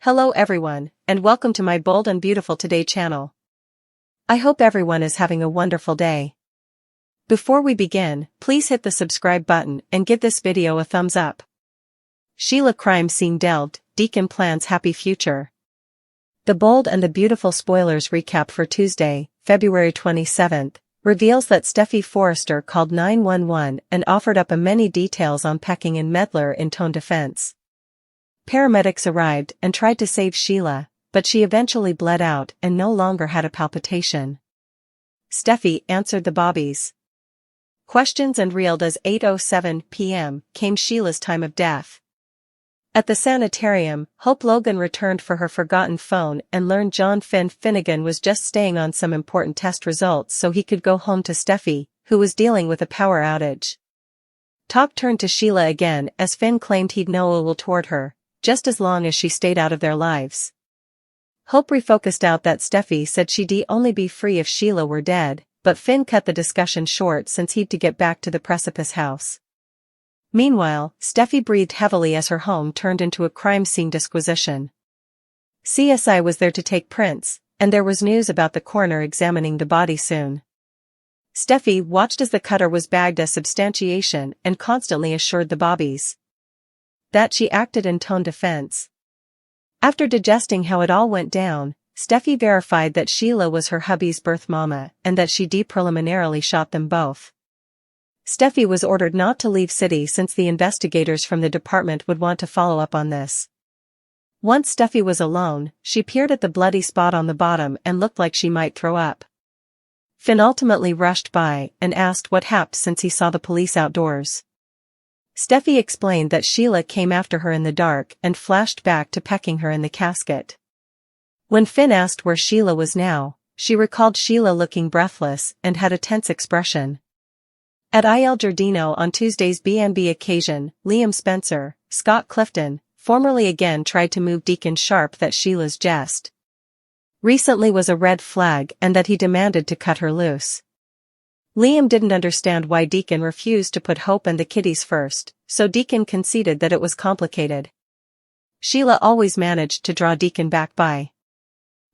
Hello everyone, and welcome to my Bold and Beautiful Today channel. I hope everyone is having a wonderful day. Before we begin, please hit the subscribe button and give this video a thumbs up. Sheila crime scene delved, Deacon plans happy future. The Bold and the Beautiful spoilers recap for Tuesday, February 27th, reveals that Steffy Forrester called 911 and offered up many details on pecking in Medlar in tone defense. Paramedics arrived and tried to save Sheila, but she eventually bled out and no longer had a palpitation. Steffy answered the bobbies. Questions and reeled as 8:07 p.m. came Sheila's time of death. At the sanitarium, Hope Logan returned for her forgotten phone and learned John Finnegan was just staying on some important test results so he could go home to Steffy, who was dealing with a power outage. Talk turned to Sheila again as Finn claimed he'd no ill toward her, just as long as she stayed out of their lives. Hope refocused out that Steffy said she'd only be free if Sheila were dead, but Finn cut the discussion short since he'd to get back to the precipice house. Meanwhile, Steffy breathed heavily as her home turned into a crime scene disquisition. CSI was there to take prints, and there was news about the coroner examining the body soon. Steffy watched as the cutter was bagged as substantiation and constantly assured the bobbies that she acted in tone defense. After digesting how it all went down, Steffy verified that Sheila was her hubby's birth mama and that she preliminarily shot them both. Steffy was ordered not to leave city since the investigators from the department would want to follow up on this. Once Steffy was alone, she peered at the bloody spot on the bottom and looked like she might throw up. Finn ultimately rushed by and asked what happened since he saw the police outdoors. Steffy explained that Sheila came after her in the dark and flashed back to pecking her in the casket. When Finn asked where Sheila was now, she recalled Sheila looking breathless and had a tense expression. At Il Giardino on Tuesday's B&B occasion, Liam Spencer, Scott Clifton, formerly again tried to move Deacon sharp that Sheila's jest recently was a red flag and that he demanded to cut her loose. Liam didn't understand why Deacon refused to put Hope and the kiddies first, so Deacon conceded that it was complicated. Sheila always managed to draw Deacon back by.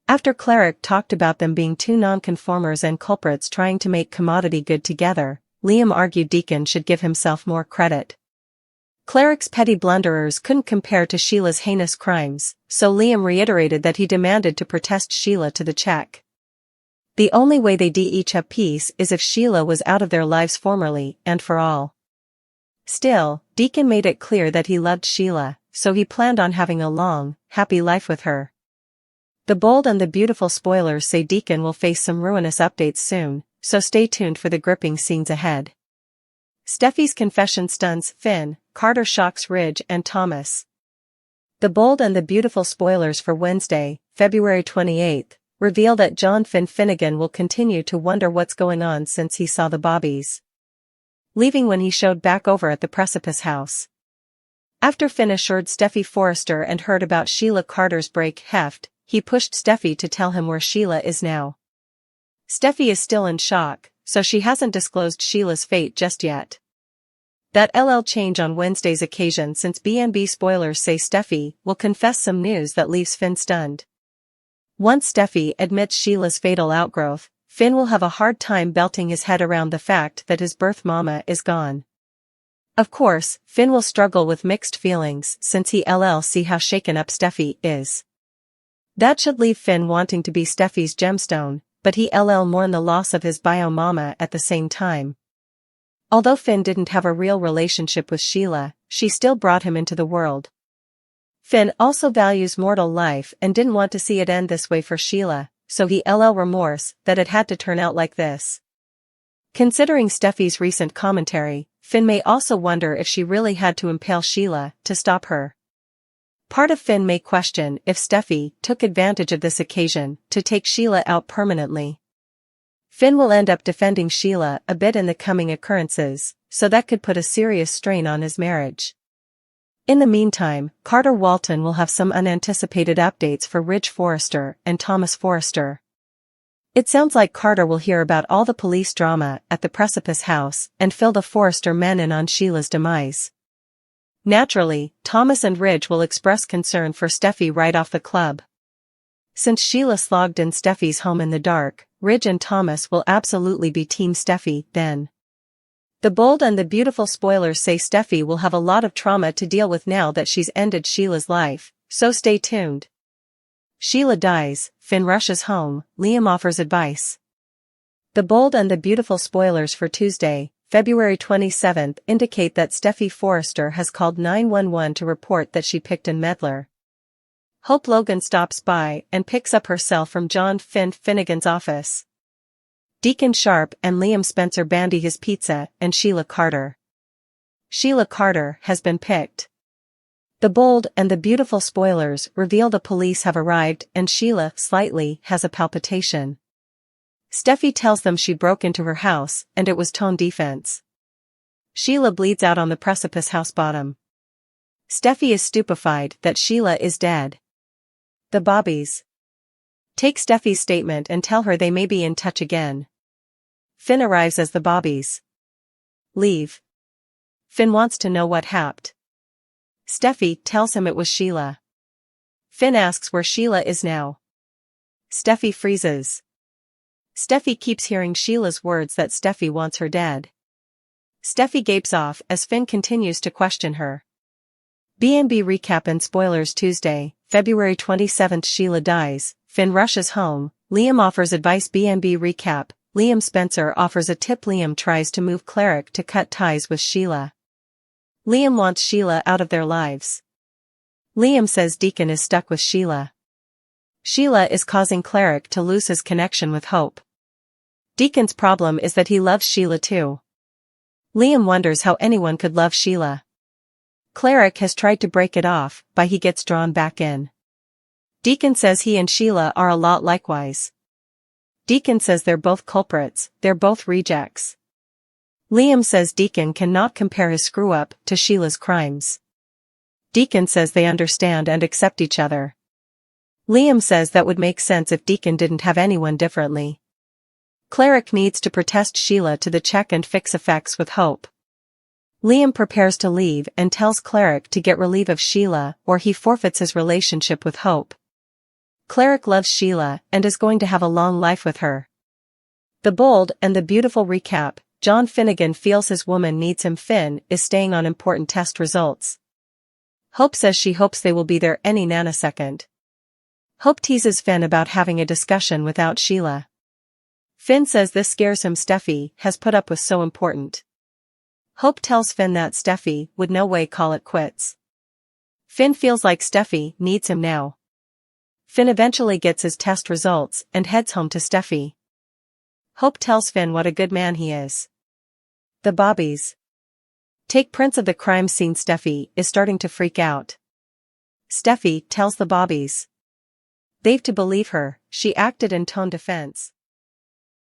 After Cleric talked about them being two nonconformers and culprits trying to make commodity good together, Liam argued Deacon should give himself more credit. Cleric's petty blunderers couldn't compare to Sheila's heinous crimes, so Liam reiterated that he demanded to protest Sheila to the check. The only way they'd each have peace is if Sheila was out of their lives formally and for all. Still, Deacon made it clear that he loved Sheila, so he planned on having a long, happy life with her. The Bold and the Beautiful spoilers say Deacon will face some ruinous updates soon, so stay tuned for the gripping scenes ahead. Steffy's confession stuns Finn, Carter shocks Ridge and Thomas. The Bold and the Beautiful spoilers for Wednesday, February 28th, reveal that John Finnegan will continue to wonder what's going on since he saw the bobbies leaving when he showed back over at the precipice house. After Finn assured Steffy Forrester and heard about Sheila Carter's break heft, he pushed Steffy to tell him where Sheila is now. Steffy is still in shock, so she hasn't disclosed Sheila's fate just yet. That LL change on Wednesday's occasion since B&B spoilers say Steffy will confess some news that leaves Finn stunned. Once Steffy admits Sheila's fatal outgrowth, Finn will have a hard time belting his head around the fact that his birth mama is gone. Of course, Finn will struggle with mixed feelings since he see how shaken up Steffy is. That should leave Finn wanting to be Steffy's gemstone, but he mourn the loss of his bio mama at the same time. Although Finn didn't have a real relationship with Sheila, she still brought him into the world. Finn also values mortal life and didn't want to see it end this way for Sheila, so he remorse that it had to turn out like this. Considering Steffy's recent commentary, Finn may also wonder if she really had to impale Sheila to stop her. Part of Finn may question if Steffy took advantage of this occasion to take Sheila out permanently. Finn will end up defending Sheila a bit in the coming occurrences, so that could put a serious strain on his marriage. In the meantime, Carter Walton will have some unanticipated updates for Ridge Forrester and Thomas Forrester. It sounds like Carter will hear about all the police drama at the Precipice House and fill the Forrester men in on Sheila's demise. Naturally, Thomas and Ridge will express concern for Steffy right off the club. Since Sheila slogged in Steffy's home in the dark, Ridge and Thomas will absolutely be Team Steffy then. The bold and the beautiful spoilers say Steffy will have a lot of trauma to deal with now that she's ended Sheila's life, so stay tuned. Sheila dies, Finn rushes home, Liam offers advice. The bold and the beautiful spoilers for Tuesday, February 27th indicate that Steffy Forrester has called 911 to report that she picked an meddler. Hope Logan stops by and picks up her cell from John Finnegan's office. Deacon Sharp and Liam Spencer bandy his pizza and Sheila Carter. Sheila Carter has been picked. The bold and the beautiful spoilers reveal the police have arrived and Sheila slightly has a palpitation. Steffy tells them she broke into her house and it was tone defense. Sheila bleeds out on the precipice house bottom. Steffy is stupefied that Sheila is dead. The Bobbies take Steffy's statement and tell her they may be in touch again. Finn arrives as the Bobbies leave. Finn wants to know what happened. Steffy tells him it was Sheila. Finn asks where Sheila is now. Steffy freezes. Steffy keeps hearing Sheila's words that Steffy wants her dead. Steffy gapes off as Finn continues to question her. B&B recap and spoilers Tuesday, February 27th. Sheila dies, Finn rushes home, Liam offers advice. B&B recap, Liam Spencer offers a tip. Liam tries to move Cleric to cut ties with Sheila. Liam wants Sheila out of their lives. Liam says Deacon is stuck with Sheila. Sheila is causing Cleric to lose his connection with Hope. Deacon's problem is that he loves Sheila too. Liam wonders how anyone could love Sheila. Cleric has tried to break it off, but he gets drawn back in. Deacon says he and Sheila are a lot likewise. Deacon says they're both culprits, they're both rejects. Liam says Deacon cannot compare his screw-up to Sheila's crimes. Deacon says they understand and accept each other. Liam says that would make sense if Deacon didn't have anyone differently. Cleric needs to protest Sheila to the check and fix effects with Hope. Liam prepares to leave and tells Cleric to get relief of Sheila or he forfeits his relationship with Hope. Cleric loves Sheila and is going to have a long life with her. The bold and the beautiful recap, John Finnegan feels his woman needs him. Finn is staying on important test results. Hope says she hopes they will be there any nanosecond. Hope teases Finn about having a discussion without Sheila. Finn says this scares him. Steffy has put up with so important. Hope tells Finn that Steffy would no way call it quits. Finn feels like Steffy needs him now. Finn eventually gets his test results and heads home to Steffy. Hope tells Finn what a good man he is. The Bobbies take prints of the crime scene. Steffy is starting to freak out. Steffy tells the Bobbies they've to believe her, she acted in tone defense.